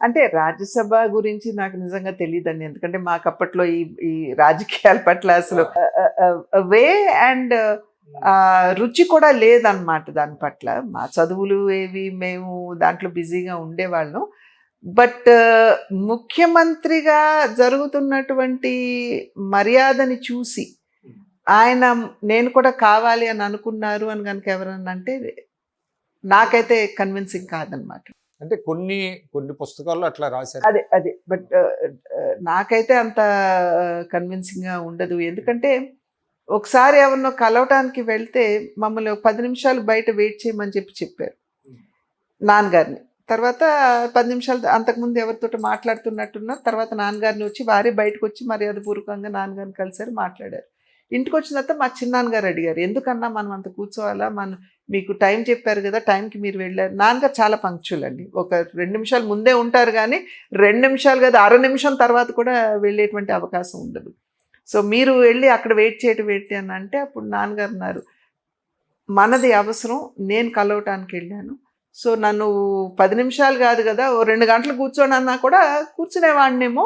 అంటే రాజ్యసభ గురించి నాకు నిజంగా తెలీదండి. ఎందుకంటే మాకప్పట్లో ఈ ఈ రాజకీయాల పట్ల అసలు వే అండ్ రుచి కూడా లేదనమాట దాని పట్ల. మా చదువులు ఏవి మేము దాంట్లో బిజీగా ఉండేవాళ్ళం. బట్ ముఖ్యమంత్రిగా జరుగుతున్నటువంటి మర్యాదని చూసి ఆయన నేను కూడా కావాలి అని అనుకున్నారు అని గనుక ఎవరన్నా అంటే నాకైతే కన్విన్సింగ్ కాదనమాట. అంటే కొన్ని కొన్ని పుస్తకాల్లో అట్లా రాశారు. అదే. అదే. బట్ నాకైతే అంత కన్విన్సింగ్‌గా ఉండదు. ఎందుకంటే, ఒకసారి ఎవరినో కలవటానికి వెళ్తే మమ్మల్ని ఒక 10 నిమిషాలు బయట వెయిట్ చేయమని చెప్పారు. నాన్నగారిని. తర్వాత 10 నిమిషాలు అంతకుముందు ఎవరితోటో మాట్లాడుతున్నట్టున్నారు. తర్వాత నాన్నగారిని వచ్చి వారే బయటకొచ్చి మర్యాదపూర్వకంగా నాన్నగారిని కలిసారు, మాట్లాడారు. ఇంటికొచ్చిన తర్వాత మా చిన్నాన్నగారు అడిగారు, "ఎందుకన్నా మనం అంత కూర్చోవాలా? మీకు టైం చెప్పారు గదా! టైంకి మీరు వెళ్లారు." నాన్నగారు చాలా పంక్చువల్ అండి. ఒక 2 నిమిషాలు ముందే ఉంటారు గానీ, 2 నిమిషాలు కాదు, అర నిమిషం తర్వాత కూడా వెళ్ళేటువంటి అవకాశం ఉండదు. సో, మీరు వెళ్లి అక్కడ వెయిట్ చేయటం ఏంటి అని అంటే, అప్పుడు నాన్నగారు అన్నారు, "మనది అవసరం. నేను కలవటానికెళ్ళాను. సో, నన్ను 10 నిమిషాలు గాదు గదా! ఓ 2 గంటలు కూర్చోండన్నా కూడా కూర్చునేవాడినేమో.